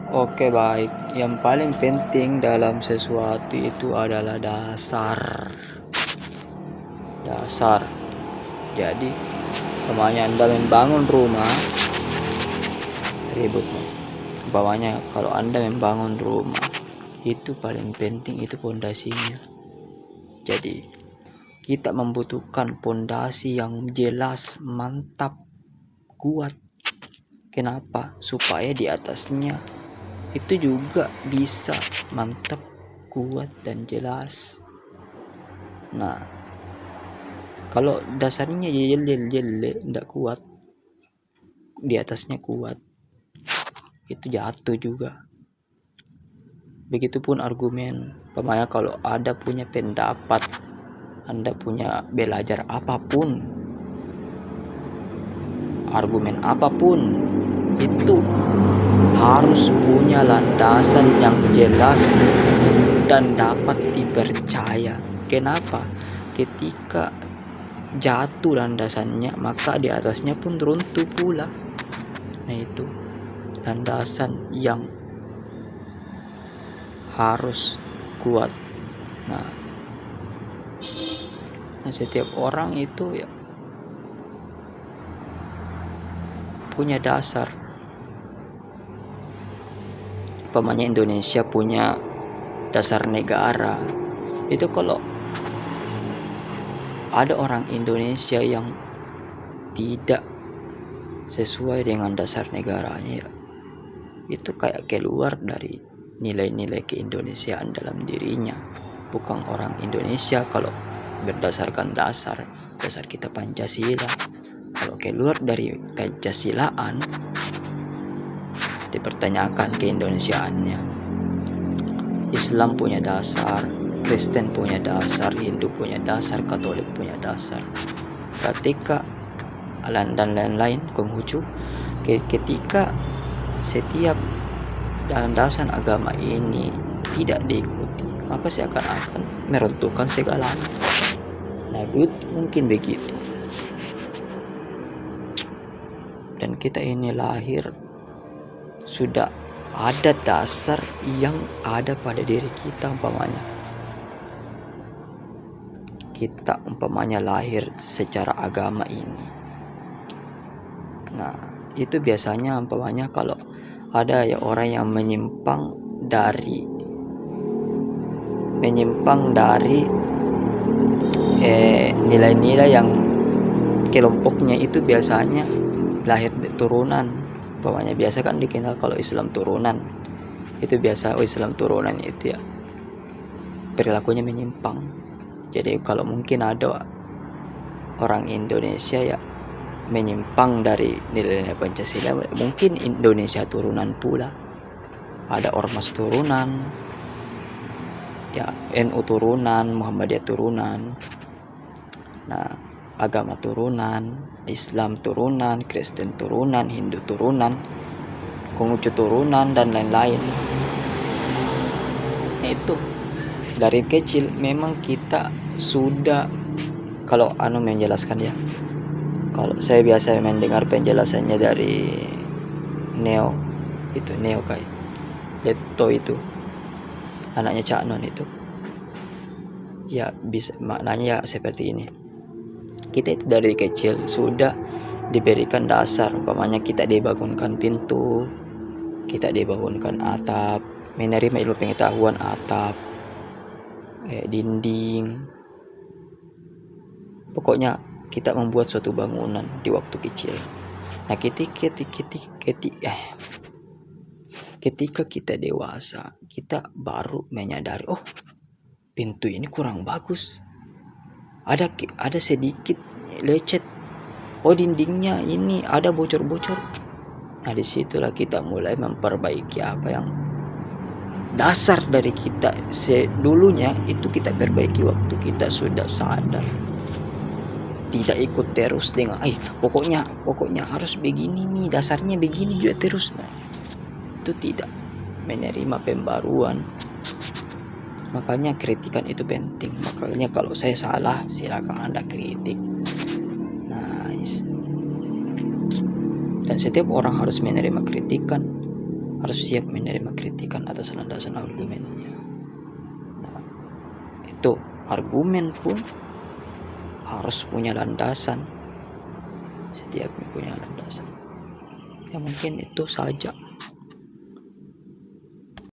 Oke, baik. Yang paling penting dalam sesuatu itu adalah dasar. Dasar. Jadi, umpamanya Anda membangun rumah, ribut. Umpamanya kalau Anda membangun rumah, itu paling penting itu pondasinya. Jadi, kita membutuhkan pondasi yang jelas, mantap, kuat. Kenapa? Supaya di atasnya itu juga bisa mantap, kuat, dan jelas. Nah, kalau dasarnya jelek, tidak kuat, di atasnya kuat, itu jatuh juga. Begitupun argumen. Pokoknya kalau ada punya pendapat, Anda punya belajar apapun, argumen apapun, itu harus punya landasan yang jelas dan dapat dipercaya. Kenapa? Ketika jatuh landasannya, maka di atasnya pun runtuh pula. Nah, itu landasan yang harus kuat. Nah, setiap orang itu ya punya dasar. Umpamanya Indonesia punya dasar negara. Itu kalau ada orang Indonesia yang tidak sesuai dengan dasar negaranya, itu kayak keluar dari nilai-nilai keindonesiaan dalam dirinya. Bukan orang Indonesia kalau berdasarkan dasar kita Pancasila. Kalau keluar dari Pancasilaan, dipertanyakan keindonesiaannya. Islam punya dasar, Kristen punya dasar, Hindu punya dasar, Katolik punya dasar. Ketika dan lain-lain Konghucu, ketika setiap landasan agama ini tidak diikuti, maka seakan-akan meruntuhkan segalanya. Nah, mungkin begitu. Dan kita ini lahir sudah ada dasar yang ada pada diri kita. Kita lahir secara agama ini. Nah, itu biasanya kalau ada ya orang yang menyimpang dari nilai-nilai yang kelompoknya, itu biasanya lahir turunan. Biasa kan dikenal kalau Islam turunan, itu biasa Islam turunan itu ya perilakunya menyimpang. Jadi kalau mungkin ada orang Indonesia ya menyimpang dari nilai-nilai Pancasila, mungkin Indonesia turunan pula. Ada Ormas turunan, ya NU turunan, Muhammadiyah turunan. Nah, agama turunan, Islam turunan, Kristen turunan, Hindu turunan, Konghucu turunan, dan lain-lain. Nah, itu dari kecil memang kita sudah, kalau menjelaskan ya, kalau saya biasa mendengar penjelasannya dari Neo kayak Leto itu, anaknya Cak Non itu, ya bisa maknanya ya seperti ini. Kita itu dari kecil sudah diberikan dasar. Umpamanya kita dibangunkan pintu, kita dibangunkan atap, menerima ilmu pengetahuan atap, dinding. Pokoknya kita membuat suatu bangunan di waktu kecil. Nah, ketika kita dewasa, kita baru menyadari, oh, pintu ini kurang bagus, ada sedikit lecet, oh dindingnya ini ada bocor-bocor. Nah, disitulah kita mulai memperbaiki apa yang dasar dari kita dulunya, itu kita perbaiki waktu kita sudah sadar. Tidak ikut terus dengan pokoknya harus begini nih, dasarnya begini juga terus. Nah, itu tidak menerima pembaruan. Makanya kritikan itu penting. Makanya kalau saya salah, silakan Anda kritik. Nice. Dan setiap orang harus menerima kritikan. harus siap menerima kritikan atas landasan argumennya. Nah, itu argumen pun harus punya landasan. Setiap punya landasan. Ya mungkin itu saja.